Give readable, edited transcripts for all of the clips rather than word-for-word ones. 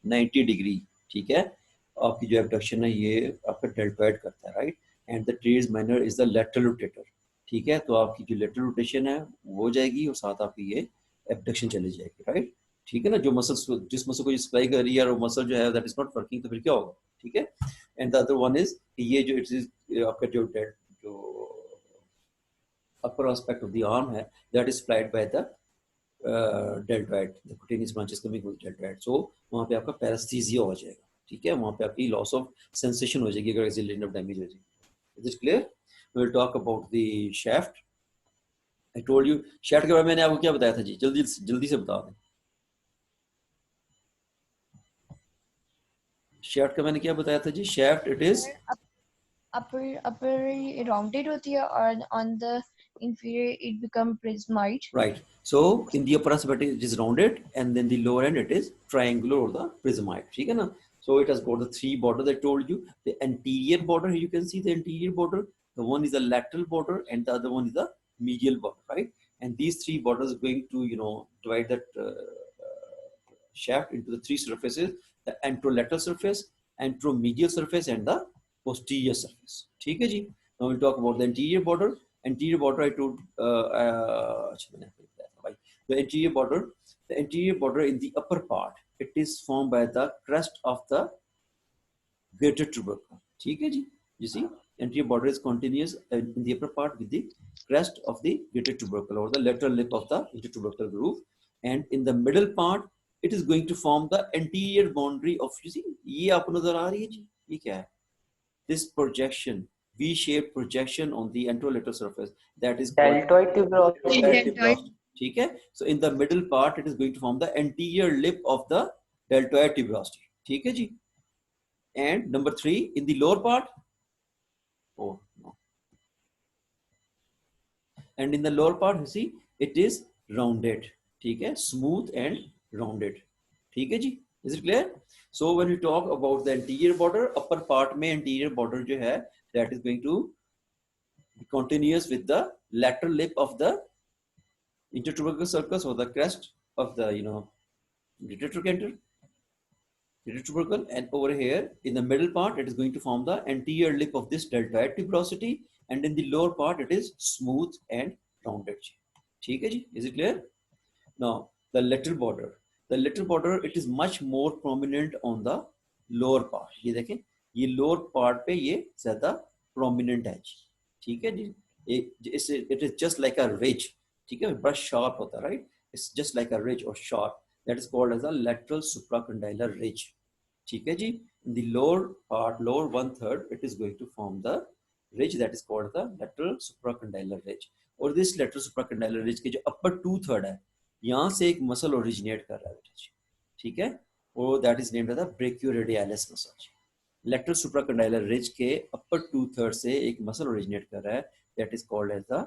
90 degree, ठीक है। आपकी जो एबडक्शन है ये आपका डेल्टॉइड करता है, right. And the teres minor is the lateral rotator, ठीक है। तो आपकी जो लेटरल रोटेशन है वो हो जाएगी और साथ आपकी ये एबडक्शन चली जाएगी, राइट। ठीक है ना, जो मसल जिस मसल को सप्लाई कर रही है और वो मसल जो है दैट इज नॉट वर्किंग, तो फिर क्या होगा, ठीक है। And the other one is ये जो इट इज आपका जो upper aspect of the arm है that is supplied by the deltoid, the cutaneous branch is coming with deltoid, so वहाँ पे आपका पैरास्थीसिया हो जाएगा, ठीक है। वहाँ पे आपकी लॉस ऑफ सेंसेशन हो जाएगी अगर एक्सिलरी नर्व डैमेज हो जाएगी। Is it clear? We will talk about the shaft. I told you shaft के बारे में मैंने आपको क्या बताया था जी, जल्दी से बता दें। शाफ्ट का मैंने क्या बताया था जी? Shaft it is upper rounded होती है और on the inferior it become prismoid. Right. So in the upper aspect it is rounded and then the lower end it is triangular or the prismoid, ठीक है ना। So it has got the three borders I told you. The anterior border, you can see the anterior border. The one is the lateral border and the other one is the medial border, right? And these three borders are going to, divide that shaft into the three surfaces: the anterolateral surface, anteromedial surface, and the posterior surface. ठीक है जी। Now we'll talk about the anterior border. Anterior border, I told the anterior border in the upper part, it is formed by the crest of the greater tubercle. ठीक है जी। You see, anterior border is continuous in the upper part with the crest of the greater tubercle or the lateral lip of the intertubercle groove, and in the middle part it is going to form the anterior boundary of, you see, ये आपको नजर आ रही है जी, ये क्या है? This projection, V-shaped projection on the anterolateral surface, that is called deltoid tuberosity. deltoid. ठीक है। So in the middle part it is going to form the anterior lip of the deltoid tuberosity. ठीक है जी। And number 3, in the lower part, oh no, and in the lower part you see it is rounded, ठीक है, smooth and rounded, ठीक है जी। Is it clear? So when we talk about the anterior border, upper part में anterior border जो है that is going to be continuous with the lateral lip of the intertubercle sulcus or the crest of the greater trochanter, greater tubercle, and over here in the middle part it is going to form the anterior lip of this deltoid tuberosity, and in the lower part it is smooth and rounded. ठीक है जी। Is it clear? Now the lateral border. The lateral border it is much more prominent on the lower part. ये देखें, ये lower part पे ये ज़्यादा prominent है जी, ठीक है जी। It is just like a ridge, ठीक है, बड़ा sharp होता है, right? It's just like a ridge or sharp. That is called as a lateral supracondylar ridge, ठीक है जी। In the lower part, lower 1/3, it is going to form the ridge that is called the lateral supracondylar ridge. और this lateral supracondylar ridge के जो upper 2/3 है, यहाँ से एक muscle originate कर रहा है बेटा जी, ठीक है, और that is named the brachioradialis muscle. Lateral supracondylar ridge के अपर 2/3 से एक मसल ओरिजिनेट कर रहा है that is called as the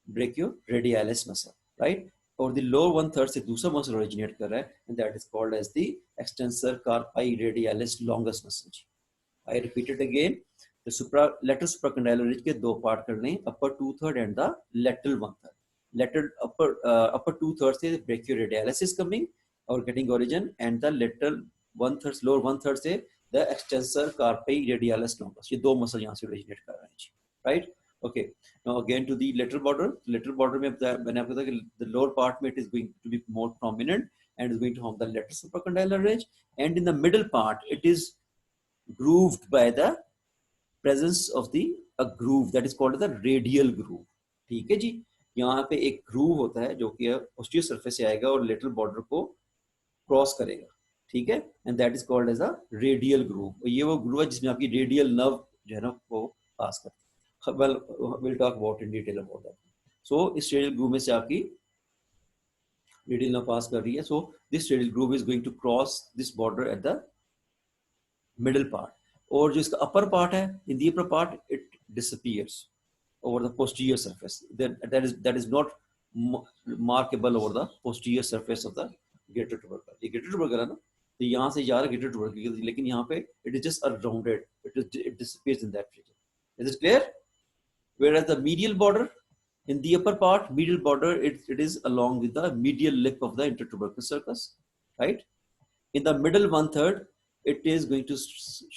brachioradialis muscle, right. और द लोअर 1/3 से दूसरा मसल ओरिजिनेट कर रहा है and that is called as the extensor carpi radialis longest muscle जी। I repeated again, the lateral supracondylar ridge के दो पार्ट कर लें, upper 2/3 and the lateral 1/3। Lateral upper 2/3 से brachioradialis is coming or getting origin, and the lateral 1/3 lower 1/3 से the extensor carpi radialis longus, ये दो muscle यहाँ से originate कर रहे हैं जी, right? Okay, now again to the lateral border. Lateral border में मैंने आपको बताया कि the lower part में it is going to be more prominent and is going to form the lateral supracondylar ridge, and in the middle part it is grooved by the presence of the a groove that is called the radial groove, ठीक है जी। यहाँ पे एक groove होता है जो कि posterior surface से आएगा और लेटरल बॉर्डर को क्रॉस करेगा, ठीक है, and that is called as a radial groove. और ये वो ग्रूव है जिसमें आपकी रेडियल नर्व जो है ना वो पास करती है। Well will talk about in detail about that. So इस रेडियल ग्रूव में से आपकी रेडियल नर्व पास कर रही है। So this radial groove is going to cross this border at the middle part, और जो इसका अपर पार्ट है, in the upper part it disappears over the posterior surface. That is not markable over the posterior surface of the greater tubercle. ये greater tubercle है ना, तो यहाँ से जा रहा है greater tubercle, लेकिन यहाँ पे it is just rounded, it disappears in that region. Is it clear? Whereas the medial border, in the upper part, medial border, it is along with the medial lip of the intertubercle sulcus, right? In the middle 1/3 it is going to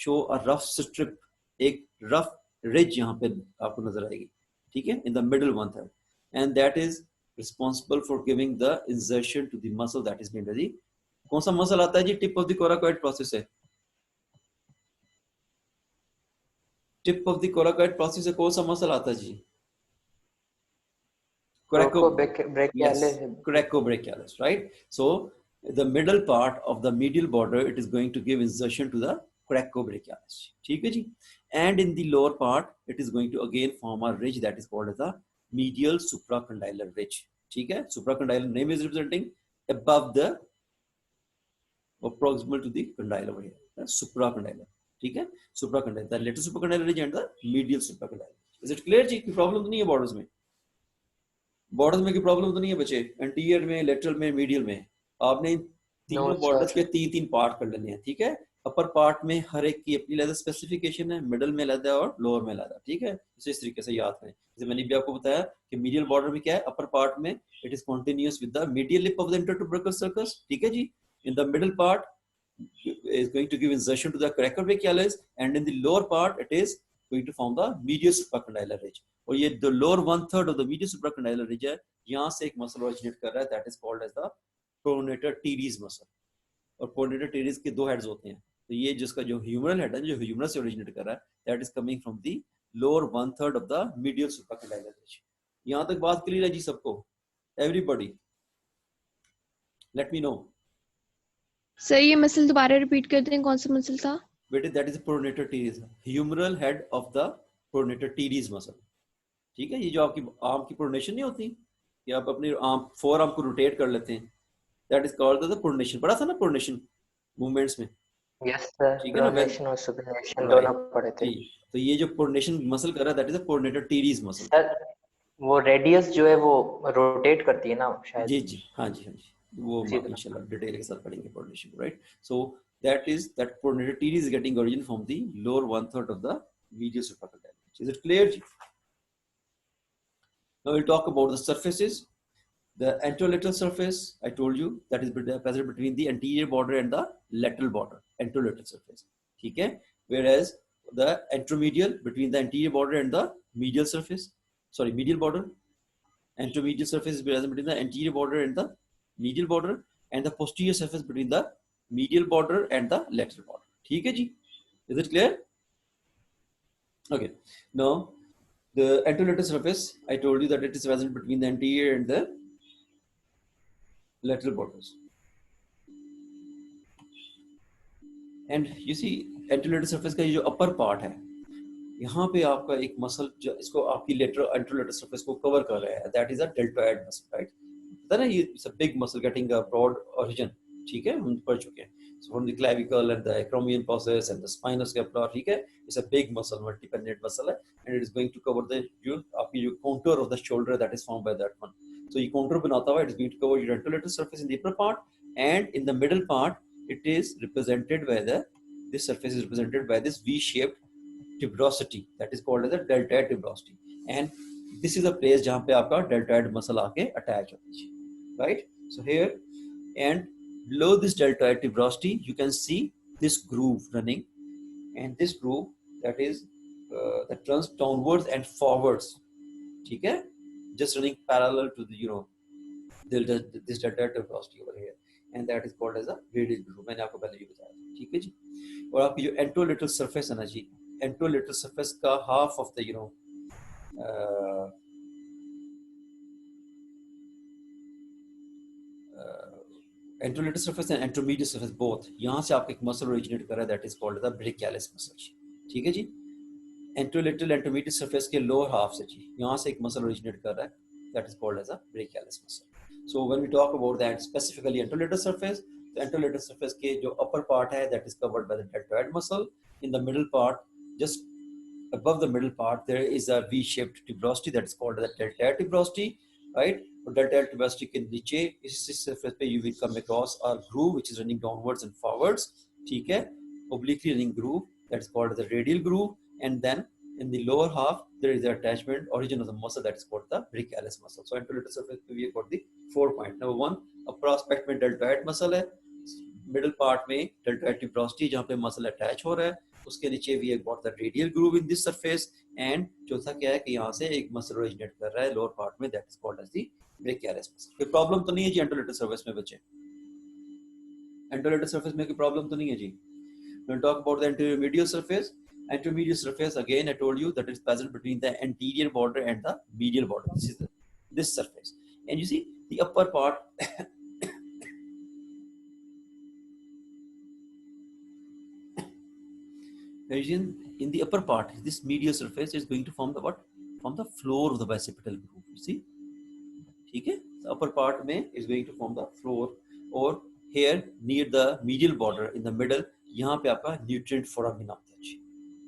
show a rough strip, एक rough ridge यहाँ पे आपको नजर आएगी, ठीक है, in the middle 1/3, and that is responsible for giving the insertion to the muscle that is named as the, कौन सा मसल आता है जी tip of the coracoid process है, tip of the coracoid process से कौन सा मसल आता है जी, Coracobrachialis. coracobrachialis, right? So the middle part of the medial border, it is going to give insertion to the coracobrachialis, ठीक है जी, and in the lower part it is going to again form a ridge that is called as the medial supracondylar ridge, ठीक है, supracondylar name is representing above the or proximal to the condyle over here, the supracondylar, ठीक है, supracondylar, the lateral supracondylar ridge and the medial supracondylar. Is it clear जी, कोई problem तो नहीं है borders में, borders में कोई प्रॉब्लम तो नहीं है बच्चे, एंटीरियर में, लेटरल में, मीडियल में, आपने तीनों बॉर्डर्स के तीन पार्ट कर लेने हैं, ठीक है, अपर पार्ट में हर एक की अपनी अलग स्पेसिफिकेशन है, मिडल में अलग है और लोअर में अलग है, ठीक है, इस तरीके से याद करें। जैसे मैंने भी आपको बताया कि मीडियल बॉर्डर में क्या है, अपर पार्ट में it is continuous with the medial lip of the intertubercle sulcus, ठीक है जी, in the middle part is going to give insertion to the coracobrachialis and in the lower part it is going to form the medial supracondylar ridge, और ये the lower 1/3 of the medial supracondylar ridge है, यहाँ से एक muscle originate कर रहा है, that is called as the pronator teres muscle, और pronator teres के दो हेड्स होते हैं, तो ये जिसका जो ह्यूमरल हेड है, जो ह्यूमरस से ओरिजिनेट कर रहा है, that is coming from the lower 1/3 of the medial supracondylar ridge। यहाँ तक बात क्लियर है जी सबको, everybody let me know। Sir ये मसल दोबारा रिपीट करते हैं, कौन सा मसल था बेटे, that is the pronator teres, humeral head of the pronator teres muscle, ठीक है, ये जो आपकी आर्म की प्रोनेशन नहीं होती कि आप अपने आर्म फोर आर्म को रोटेट कर लेते हैं, that is called the pronation, पढ़ा था ना प्रोनेशन मूवमेंट्स में, Yes sir, ठीक है ना, pronation और supination दोनों पढ़े थे। तो ये जो प्रोनेशन मसल कर रहा है, that is the pronator teres muscle। Sir वो रेडियस जो है वो रोटेट करती है ना शायद, जी जी, हाँ जी हाँ जी, वो इंशाल्लाह डिटेल के साथ पढ़ेंगे pronation, right. So that is that pronator teres is getting origin from the lower 1/3 of the medial supracondylar. Is it clear? Now we'll talk about the surfaces. The anterolateral surface, I told you, that is present between the anterior border and the lateral border, anterolateral surface, ठीक है, whereas the anteromedial between the anterior border and the medial surface, sorry, medial border, anteromedial surface is present between the anterior border and the medial border, and the posterior surface between the medial border and the lateral border, ठीक है जी, is it clear? Okay, now the anterolateral surface, I told you that it is present between the anterior and the lateral borders, and you see anterolateral surface का ये जो upper part है, यहाँ पे आपका एक मसल इसको आपकी anterolateral surface को cover कर रहा है, that is a deltoid muscle, right? पता ना, ये it's a big muscle getting a broad origin, ठीक है, हम पढ़ चुके हैं, so from the clavicle and the acromion process and the spinocerebellar, ठीक है, it's a big muscle, multi-pendant muscle है, and it is going to cover the जो आपकी जो contour of the shoulder that is formed by that one, so ये contour बनाता हुआ it is going to cover your anterolateral surface in the upper part, and in the middle part it is represented by this surface is represented by this V-shaped tuberosity that is called as a deltoid tuberosity, and this is a place जहाँ पे आपका deltoid muscle आके attach होता है, right? So here and below this deltoid tuberosity you can see this groove running, and this groove that is that runs downwards and forwards, ठीक है, just running parallel to the this deltoid tuberosity over here, and that is called as a radial groove, मैंने आपको पहले भी बताया, ठीक है जी। और आपकी जो anterolateral surface है ना जी, anterolateral surface का half of the anterolateral surface and anteromedial surface both, यहाँ से आपका एक मसल ओरिजिनेट कर रहा है, that is called the brachialis muscle, ठीक है जी। anterolateral anteromedial surface के lower half से जी, यहाँ से एक मसल ओरिजिनेट कर रहा है, that is called as a brachialis muscle. So when we talk about that specifically anterolateral surface, the anterolateral surface के जो upper part है, that is covered by the deltoid muscle. In the middle part, just above the middle part, there is a V-shaped tuberosity that is called the deltoid tuberosity, right? और deltoid tuberosity के नीचे इस surface पे you will come across a groove which is running downwards and forwards, ठीक है, obliquely running groove that is called the radial groove, and then in the lower half there is the attachment origin of the muscle that is called the brachialis muscle. So anterolateral surface पे we have got the 4 point. Number 1, upper aspect में deltoid muscle है, middle part में deltoid tuberosity जहाँ पे muscle attach हो रहा है, उसके नीचे we have got the radial groove in this surface, and चौथा क्या है कि यहाँ से एक मसल ओरिजिनेट कर रहा है लोअर पार्ट में, that is called as the brachialis muscle. कोई प्रॉब्लम तो नहीं है जी एंटरलेटर सर्फेस में बच्चे? एंटरलेटर सर्फेस में कोई प्रॉब्लम तो नहीं है जी? We'll talk about the anterior medial surface. Anterior medial surface, again I told you that it's present between the anterior border and the medial border. This is this surface, and you see the upper part in the upper part, this medial surface is going to form the what? From the floor of the bicipital groove. You see, okay? The upper part में is going to form the floor, or here near the medial border in the middle, यहाँ पे आपका nutrient foramen आता है,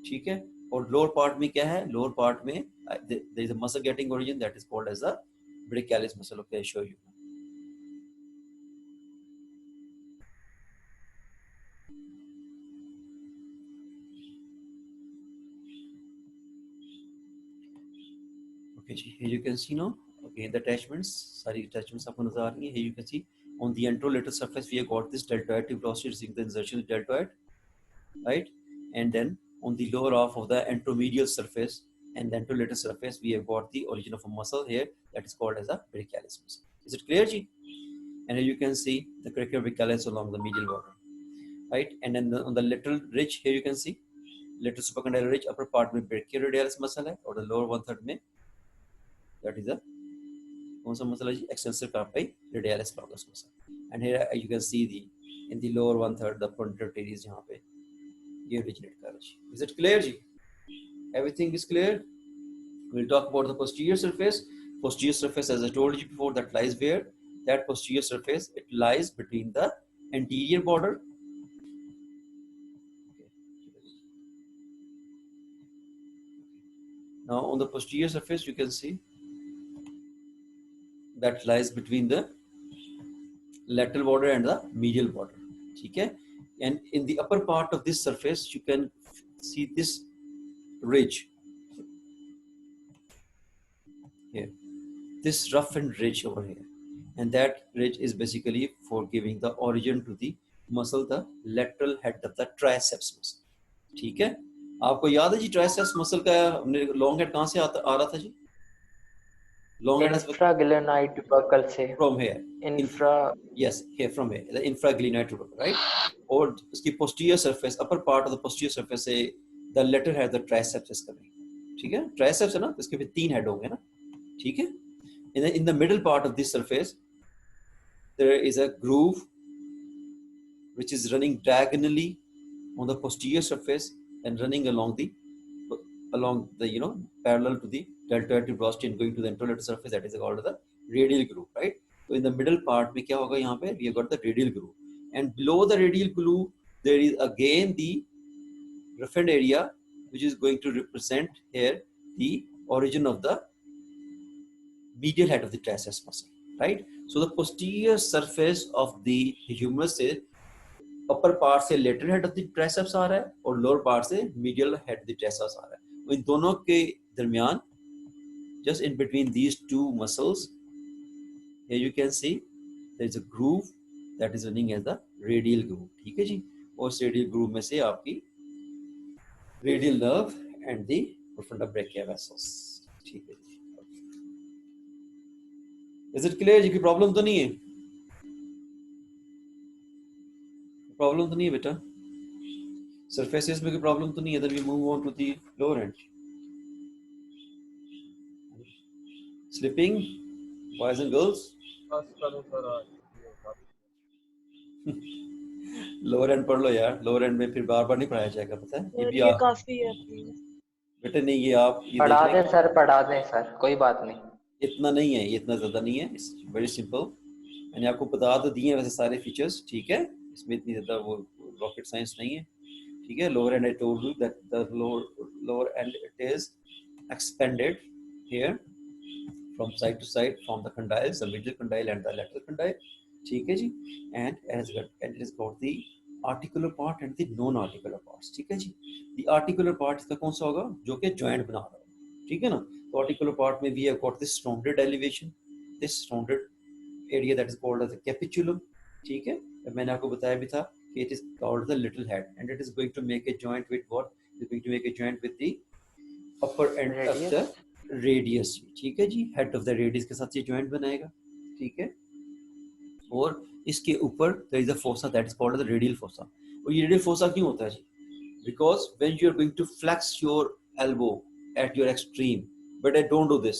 ठीक है? और lower part में क्या है? Lower part में there is a muscle getting origin that is called as the brachialis muscle. Okay, I show you. Okay, here you can see now. Okay, the attachments, सारी attachments आपको नजर आ रही हैं. Here you can see on the anterolateral surface we have got this deltoid tuberosity, seeing the insertion of deltoid, right? And then on the lower half of the anteromedial surface and the anterolateral surface we have got the origin of a muscle here that is called as a brachialis muscle. Is it clear, Ji? And here you can see the brachialis along the medial border, right? And then on the lateral ridge here you can see lateral supracondylar ridge, upper part में brachioradialis muscle है, और the lower one third में that is a कौन सा muscle है जी? Extensor carpi radialis longus muscle. And here you can see the in the lower one third the pointer teres यहाँ पे ये originate कर रहा है. Is it clear ji? Everything is clear. We'll talk about the posterior surface. Posterior surface, as I told you before, that lies where? That posterior surface, it lies between the anterior border. Now on the posterior surface you can see that lies between the lateral border and the medial border, okay? And in the upper part of this surface you can see this ridge here, this roughened ridge over here, and that ridge is basically for giving the origin to the muscle, the lateral head of the triceps muscle, ठीक है? आपको याद है जी triceps muscle का long head कहाँ से आ रहा था जी? लॉन्ग हेड infraglenoid tubercle से, from here, yes, here from here, the infraglenoid tubercle, right? और उसकी posterior surface, upper part of the posterior surface से the lateral head of the triceps is coming, ठीक है? triceps है ना, इसके फिर 3 हेड होंगे ना, ठीक है? In the middle part of this surface there is a groove which is running diagonally on the posterior surface and running along the parallel to the deltoid tuberosity and going to the anterolateral surface, that is called the radial groove, right? So in the middle part में क्या होगा यहाँ पे? We have got the radial groove, and below the radial groove there is again the roughened area which is going to represent here the origin of the medial head of the triceps muscle, right? So the posterior surface of the humerus से upper part से lateral head of the triceps आ रहा है और lower part से medial head of the triceps आ रहा है. इन दोनों के दरमियान, just in between these two muscles, here you can see there is a groove that is running as the radial groove, ठीक है जी? और इस radial groove में से आपकी radial nerve and the profunda brachia vessels, ठीक है जी? Is it clear जी? कोई प्रॉब्लम तो नहीं है? प्रॉब्लम तो नहीं है बेटा? सरफेसेस में कोई प्रॉब्लम तो नहीं है? Then we move on to the lower end. Sleeping, boys and girls? Lower and पढ़ लो यार, लोअर एंड में फिर बार बार नहीं पढ़ाया जाएगा, पता है? ये भी आप काफी है बेटे, नहीं ये आप ये पढ़ा दें सर, कोई बात नहीं, इतना नहीं है, ये इतना ज्यादा नहीं है, इट्स वेरी सिंपल. मैंने आपको बता तो दिए हैं वैसे सारे फीचर्स, ठीक है? इसमें इतनी ज्यादा वो रॉकेट साइंस नहीं है, ठीक है? Lower and I told you that the lower and it is expanded here from side to side from the condyles, the medial condyle and the lateral condyle, ठीक है जी? And it has got the articular part and the non-articular parts, ठीक है जी? The articular part इसका कौन सा होगा? जो कि joint बना रहा है, ठीक है ना? तो articular part में we have got this rounded elevation, this rounded area that is called as the capitulum, ठीक है? मैंने आपको बताया भी था कि it is called the little head and it is going to make a joint with what, it is going to make a joint with the upper end of the radius. Radius. ठीक है जी, head of the radius के साथ ये joint बनाएगा। ठीक है, और इसके ऊपर there is a fossa that is called the radial fossa. और ये रेडियल फोसा क्यों होता है जी? Because when you are going to flex your elbow at your extreme, but I don't do this,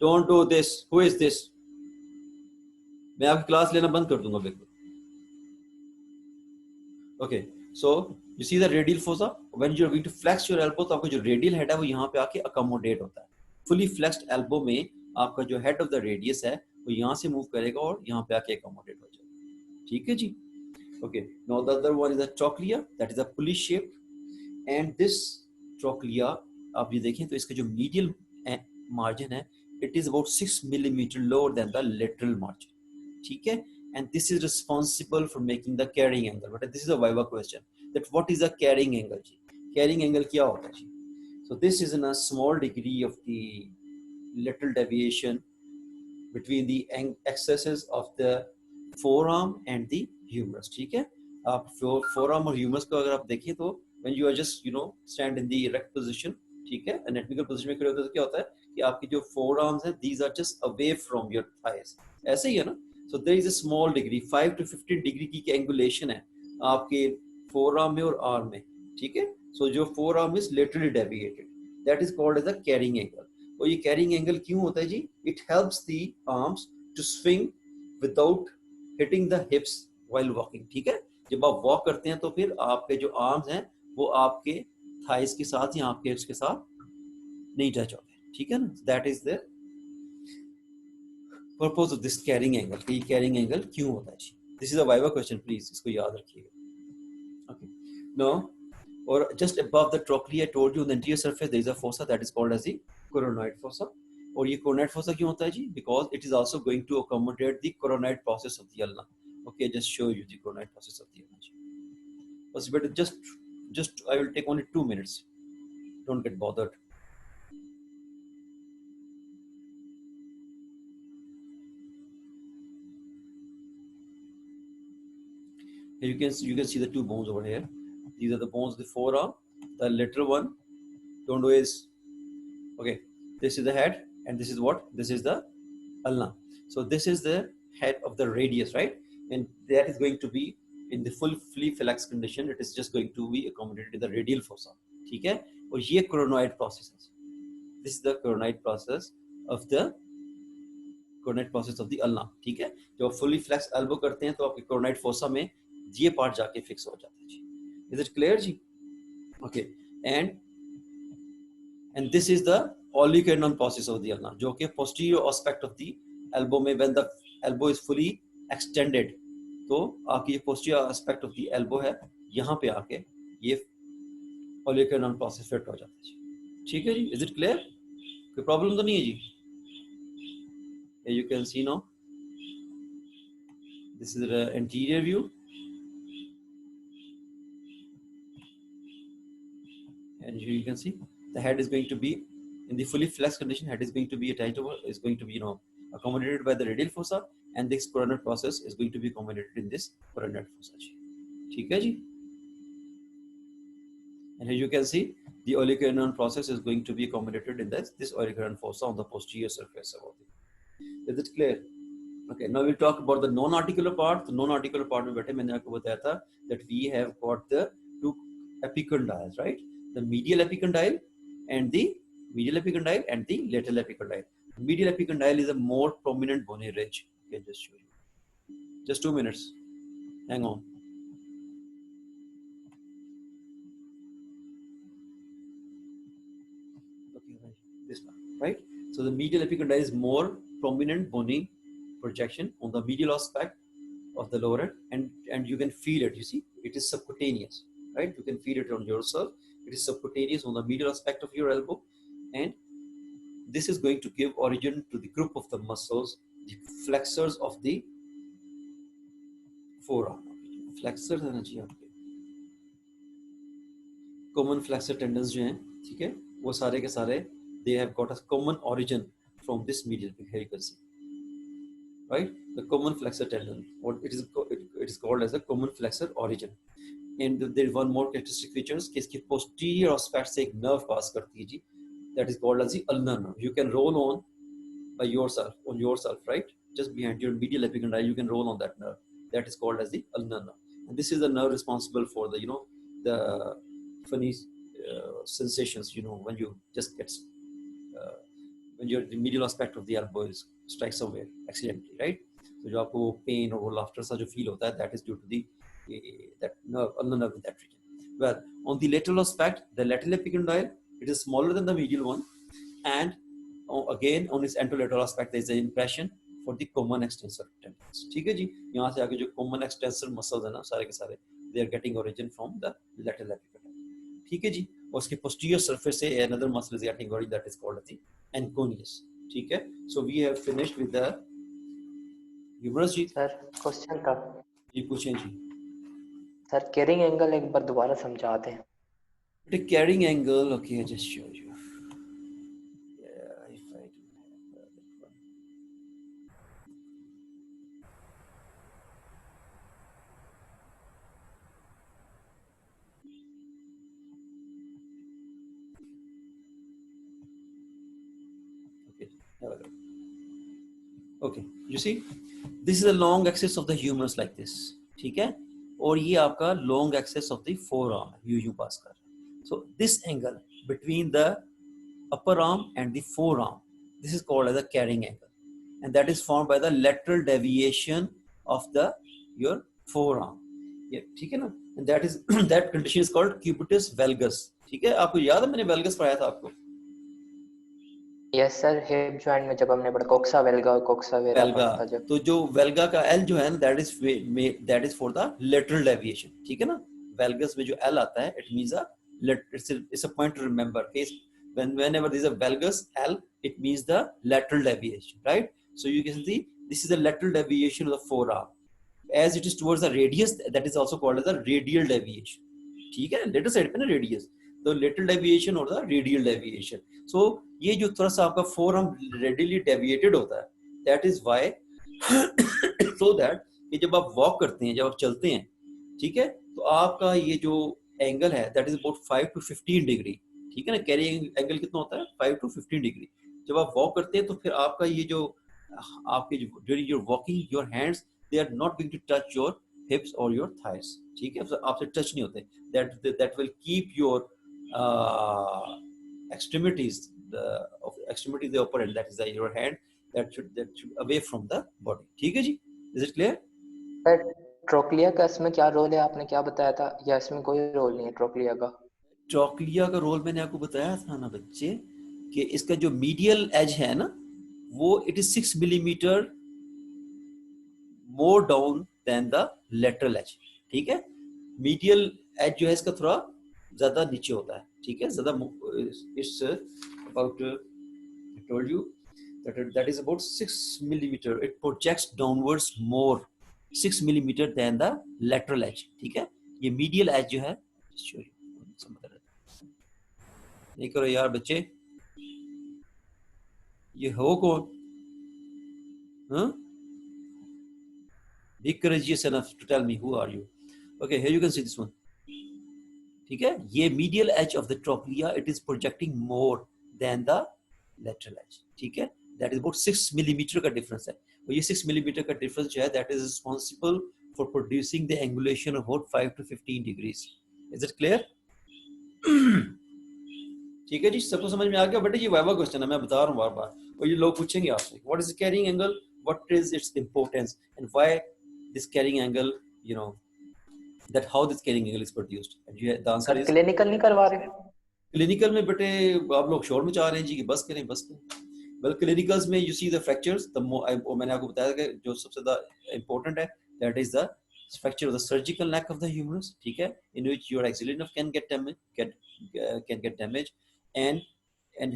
don't do this, who is this? मैं आपकी class लेना बंद कर दूंगा बिल्कुल। Okay, so you see the radial fossa, when you are going to flex your elbow, तो आपका जो रेडियल हेड है वो यहाँ पे आके अकोमोडेट होता है। फुली फ्लेक्स्ड एल्बो में आपका जो हेड ऑफ द रेडियस है वो यहाँ से मूव करेगा और यहाँ पे आके अकोमोडेट हो जाएगा। ठीक है जी। Okay, now the other one is the trochlea, that is a pulley shape, and this trochlea आप ये देखें तो इसका जो मीडियल मार्जिन है it is about 6 millimetre lower than the lateral margin. ठीक है, and this is responsible for making the carrying angle. But this is a viva question, that what is a carrying angle ji? Carrying angle क्या होता है जी? So this is in a small degree of the lateral deviation between the excesses of the forearm and the humerus. ठीक है, आप forearm और humerus को अगर आप देखें तो when you are just stand in the erect position, ठीक है, anatomical position में खड़े होते हैं तो क्या होता है कि आपकी जो forearms हैं these are just away from your thighs, ऐसे ही है ना। So there is a small degree, 5 to 15 degree की एंगुलेशन है आपके forearm में और arm में। ठीक है, so जो forearm is laterally deviated, that is called as a carrying angle. और ये carrying angle क्यों होता है जी? It helps the arms to swing without hitting the hips while walking. ठीक है, जब आप वॉक करते हैं तो फिर आपके जो आर्म्स हैं वो आपके थाइस के साथ या आपके हिप्स के साथ नहीं टच होते। ठीक है ना, that is the purpose of this carrying angle. ये कैरिंग एंगल क्यों होता है जी? This is a viva question, please इसको याद रखिएगा। ओके, नो, और just above the trochlea I told you the anterior surface there is a fossa that is called as the coronoid fossa. और ये कोरोनॉइड फोसा क्यों होता है जी? Because it is also going to accommodate the coronoid process of the ulna. Okay, just show you the coronoid process of the ulna जी। बस बेटा just I will take only 2 minutes, don't get bothered. Here you can see the two bones over here. These are the bones of the forearm. The lateral one, don't do is, okay, this is the head and this is what? This is the ulna. So this is the head of the radius, right? And that is going to be in the fully flexed condition. It is just going to be accommodated in the radial fossa. ठीक है, और ये coronary process है. This is the coronary process of the coronary process of the ulna. ठीक है, जब fully flexed elbow करते हैं तो आपके coronary fossa में ये पार्ट जाके फिक्स हो जाता है जी। Is it clear ji? Okay, and this is the oblique process of the ulna, जो कि posterior aspect of the elbow में when the elbow is fully extended, तो आपकी ये posterior aspect of the elbow है, यहाँ पे आके ये oblique process फिट हो जाता है जी। ठीक है जी, is it clear? कोई प्रॉब्लम तो नहीं है जी? You can see now, this is the anterior view, and here you can see the head is going to be in the fully flexed condition. Head is going to be attached over, is going to be accommodated by the radial fossa, and this coronary process is going to be accommodated in this coronary fossa जी। ठीक है जी, and here you can see the oblique process is going to be accommodated in this oblique fossa on the posterior surface of the. Is it clear? Okay, now we'll talk about the non-articular part. The non-articular part में बैठे मैंने आपको बताया था that we have got the two epicondyles, right? The medial epicondyle and the lateral epicondyle. The medial epicondyle is a more prominent bony ridge. Okay, just show you. Just 2 minutes. Hang on. Okay, this one, right? So the medial epicondyle is more prominent bony projection on the medial aspect of the lower head, and you can feel it. You see, it is subcutaneous, right? You can feel it on yourself. It is subcutaneous on the medial aspect of your elbow, and this is going to give origin to the group of the muscles, the flexors of the forearm. Flexors है ना जी आपके common flexor tendons जो हैं, ठीक है, वो सारे के सारे they have got a common origin from this medial. Here you can see, right? The common flexor tendon, or it it is called as a common flexor origin. And there is one more characteristic features कि इसकी posterior aspect से एक nerve pass करती है जी, that is called as the ulnar nerve. You can roll on by yourself, right? Just behind your medial epicondyle, you can roll on that nerve. That is called as the ulnar nerve. And this is the nerve responsible for the, the funny sensations, when you just get, when the medial aspect of the elbow is strike somewhere accidentally, right? So जो आपको pain और laughter सा जो feel होता है, that is due to that nerve, ulnar nerve in that region. Well, on the lateral aspect, the lateral epicondyle, it is smaller than the medial one, and again on its anterolateral aspect there is an impression for the common extensor tendons. ठीक है जी, यहाँ से आगे जो common extensor muscles है ना, सारे के सारे, they are getting origin from the lateral epicondyle. ठीक है जी, और उसके posterior surface से another muscle is getting origin, that is called the anconeus. ठीक है, so we have finished with the humerus जी. सर क्वेश्चन था जी पूछें जी. सर कैरिंग एंगल एक बार दोबारा समझाते हैं. The carrying angle, okay, I just show you. Yeah, if I do have that one. Okay, have a look. Okay, you see, this is the long axis of the humerus like this. ठीक है, और ये आपका long axis of the forearm है, यूं पास कर. So this angle between the upper arm and the forearm, this is called as a carrying angle, and that is formed by the lateral deviation of your forearm. ये ठीक है ना, and that is that condition is called cubitus valgus. ठीक है, आपको याद है मैंने valgus पढ़ाया था आपको. यस सर, हिप जॉइंट में जब हमने पढ़ा कोक्सा वेल्गा और कोक्सा वेरा पढ़ा था जब. तो जो वेल्गा का L जो है ना, that is for the lateral deviation. ठीक है ना, valgus में जो L आता है, it means it's a point to remember. Whenever there is a valgus L, it means the lateral deviation, right? So you can see this is the lateral deviation of the forearm. As it is towards the radius, that is also called as the radial deviation. ठीक है, lateral side पे ना radius, the lateral deviation or the radial deviation. So ये जो थोड़ा सा आपका forearm radially deviated होता है, that is why so that कि जब आप walk करते हैं, जब आप चलते हैं, ठीक है, तो आपका ये जो एंगल है that is about 5 to 15 degree. ठीक है ना, कैरिंग एंगल कितना होता है 5 to 15 डिग्री. जब आप वॉक करते हैं तो फिर आपका ये जो आपके जो during your walking your hands they are not going to touch your hips और योर थाइस. ठीक है, आपसे टच नहीं होते. That will keep your extremities, the upper end, that is your hand, that should away from the body. ठीक है जी, is it clear? Sir trochlea का इसमें क्या रोल है, आपने क्या बताया था, या इसमें कोई रोल नहीं है ट्रोक्लिया का? ट्रोक्लिया का रोल मैंने आपको बताया था ना बच्चे, कि इसका जो मीडियल एज है ना, वो it is 6 millimetre more down than the lateral edge. ठीक है, मीडियल एज जो है इसका थोड़ा ज्यादा नीचे होता है. ठीक है, ज्यादा it's about I told you that is about 6 millimeter. It projects downwards more 6 millimeter than the lateral edge. ठीक है, ये medial edge जो है, नहीं करो यार बच्चे, ये हो कौन? हाँ, be courageous enough to tell me who are you. Okay, here you can see this one. ठीक है, ये medial edge of the trochlea, it is projecting more than the lateral edge. ठीक है, that is about 6 millimeter का difference है. और ये 6 millimeter का difference जो है, that is responsible for producing the angulation of about 5 to 15 degrees. Is it clear? ठीक है जी, सबको समझ में आ गया? बेटे ये वाइवा क्वेश्चन है, मैं बता रहा हूँ बार बार, और ये लोग पूछेंगे आपसे, what is the carrying angle, what is its importance, and why this carrying angle, you know, that how this carrying angle is produced. And the answer is clinical नहीं करवा रहे? क्लिनिकल में बेटे आप लोग शोर मचा रहे हैं जी कि बस करें बस करें. वेल क्लिनिकल्स में यू सी द फ्रैक्चर्स, मैंने आपको बताया कि जो सबसे ज्यादा इंपॉर्टेंट है, that is the fracture of the surgical neck of the humerus. ठीक है, in which your axillary nerve can get damage, and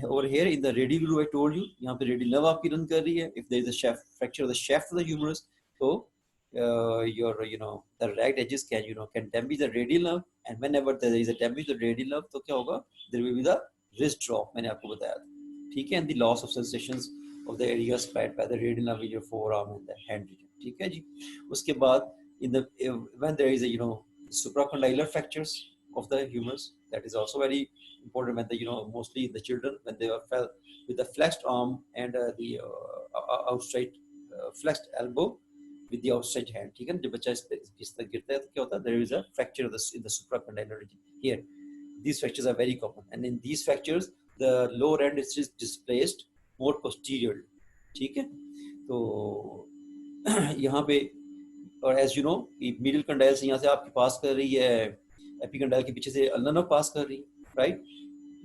over here in the radial groove I told you, यहाँ पे radial nerve आपकी run कर रही है. If there is a fracture of the shaft of the humerus, so your the right edges can damage the radial nerve, and whenever there is a damage to the radial nerve, तो क्या होगा, there will be the wrist drop, मैंने आपको बताया था. ठीक है, and the loss of sensations of the area supplied by the radial nerve in your forearm and the hand region. ठीक है जी, उसके बाद in the when there is a supracondylar fractures of the humors, that is also very important when the mostly the children when they are fell with the flexed arm and the outside flexed elbow with the outside hand. ठीक है, जब बच्चा इस तरह गिरता है तो क्या होता है, there is a fracture of in the supracondylar region here. These fractures are very common, and in these fractures the lower end is displaced more posterior. ठीक है, तो यहाँ पे और as you know middle condyle से यहाँ से आपकी पास कर रही है एपिकंडाइल के पीछे से अल्नर नर्व पास कर रही है, राइट.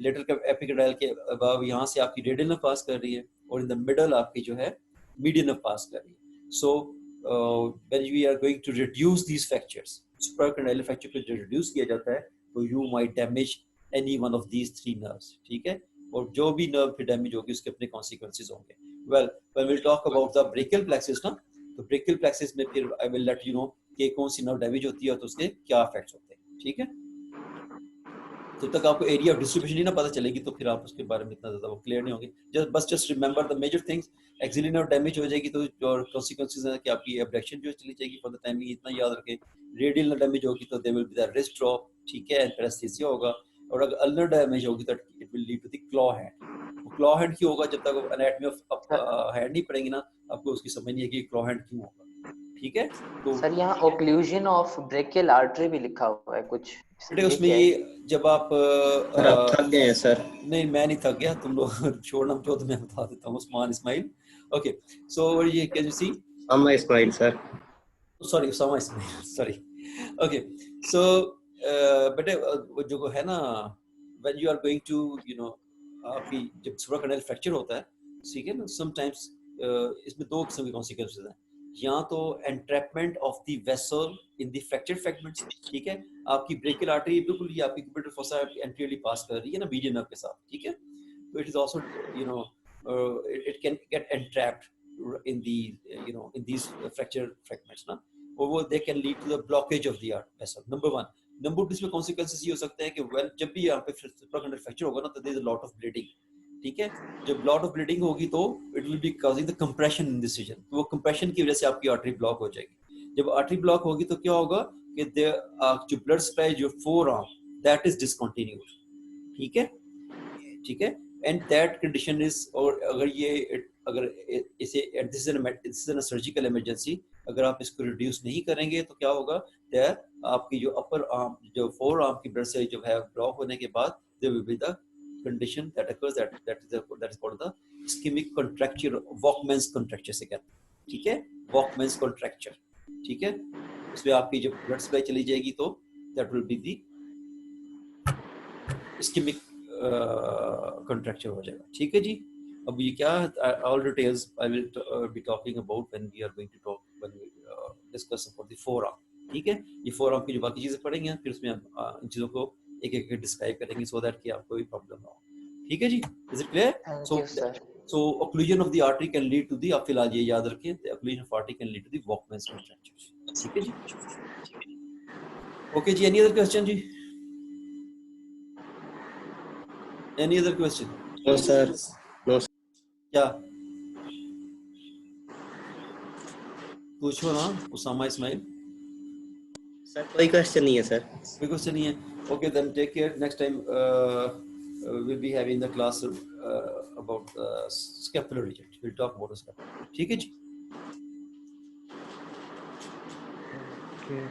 लेटरल एपिकंडाइल के अबव यहाँ से आपकी रेडियल नर्व पास कर रही है, और इन द मिडल आपकी जो है मीडियन नर्व पास कर रही है. So when we are going to reduce these fractures, supracondylar fracture को जो रिड्यूस किया जाता है तो you might damage any one of these 3 nerves. ठीक है, और जो भी नर्व फिर डैमेज होगी उसके अपने कॉन्सिक्वेंसेस होंगे. Well when we talk about the brachial plexus ना, तो ब्रेकियल प्लेक्सिस में फिर I will let you know कि कौन सी नर्व डैमेज होती है तो उसके क्या इफेक्ट्स होते हैं. ठीक है, जब तक आपको एरिया ऑफ डिस्ट्रीब्यूशन ही ना पता चलेगी तो फिर आप उसके बारे में इतना ज्यादा वो क्लियर नहीं होंगे. Just remember the major things. Axillary nerve damage हो जाएगी तो जो कॉन्सिक्वेंसेस है कि आपकी एब्डक्शन जो चली जाएगी फॉर द टाइम, इतना याद रखें. रेडियल नर्व डैमेज होगी तो there will be the wrist drop. ठीक है, एंड पैरास्थीसिया होगा. और अगर अल्नर डैमेज होगी तो it will lead to the claw hand. Claw hand क्यों होगा, जब तक एनाटॉमी ऑफ हैंड नहीं पढ़ेंगे ना आपको उसकी समझ नहीं आएगी क्लॉ हैंड क्यों होगा. ठीक है, तो सर यहाँ ओक्लूजन ऑफ ब्रेकियल आर्टरी भी लिखा हुआ है कुछ. उसमें ये जब आप सर आप थक गए हैं सर. नहीं मैं नहीं थक गया, तुम लोग छोड़ना जो तो मैं बता देता हूँ. उस्मान इस्माइल. ओके, सो ये can you see Amma Ismail sir. Sorry Usama Ismail, sorry. Okay, so बेटे जो है ना when you are going to आपकी जब सुप्राकंडाइलर फ्रैक्चर होता है, ठीक है ना, समटाइम्स इसमें 2 किस्म के कॉन्सिक्वेंसेस हैं. या तो entrapment of the vessel in the fracture fragments. ठीक है, आपकी ब्रेकियल आर्टरी बिल्कुल ये आपकी क्यूबिटल फोसा एंटीरियरली पास कर रही है ना मीडियन नर्व के साथ. ठीक है, तो it is also it can get entrapped in the in these fracture fragments ना, और वो they can lead to the blockage of the vessel. Number 1. Number 2 इसमें कॉन्सिक्वेंसेस ये हो सकते हैं कि वेल जब भी यहाँ पे सुप्राकंडाइलर फ्रैक्चर होगा ना तो there is a lot of bleeding. ठीक है, जब लॉट ऑफ ब्लीडिंग होगी तो it will be causing the compression in this region. तो वो कंप्रेशन की वजह से आपकी आर्टरी ब्लॉक हो जाएगी. जब आर्टरी ब्लॉक होगी तो क्या होगा कि जो ब्लड सप्लाई जो फोरआर्म दैट इज डिसकंटिन्यूड. ठीक है, ठीक है, एंड दैट कंडीशन इज, और अगर इसे this is an surgical emergency, अगर आप इसको रिड्यूस नहीं करेंगे तो क्या होगा, दैट आपकी जो अपर आर्म जो फोर आर्म की ब्लड से जो है ब्लॉक होने के बाद there will be the condition that occurs that is called the ischemic contracture, Walkman's contracture से कहते हैं. ठीक है, Walkman's contracture. ठीक है, उसमें आपकी जब ब्लड सप्लाई चली जाएगी तो that will be the ischemic contracture हो जाएगा. ठीक है जी, अब ये क्या all details I will be talking about when we are going to talk when we discuss about the forearm. ठीक है, ये forearm की जो बाकी चीजें पढ़ेंगे फिर उसमें हम इन चीजों को एक डिस्क्राइब करेंगे सो दैट कि आपको कोई प्रॉब्लम ना हो. ठीक है जी, is it clear? So occlusion of the artery can lead to the, आप फिलहाल ये याद रखें, the occlusion of artery can lead to the Walkman's contracture. ठीक है जी, ओके जी. एनी अदर क्वेश्चन जी? Any other question? No sir, no. क्या पूछो ना उसामा इस्माइल. सर कोई क्वेश्चन नहीं है सर. कोई क्वेश्चन नहीं है. Okay, then take care. Next time we'll be having the class about scapular region. We'll talk about the scapula. ठीक है जी? Okay.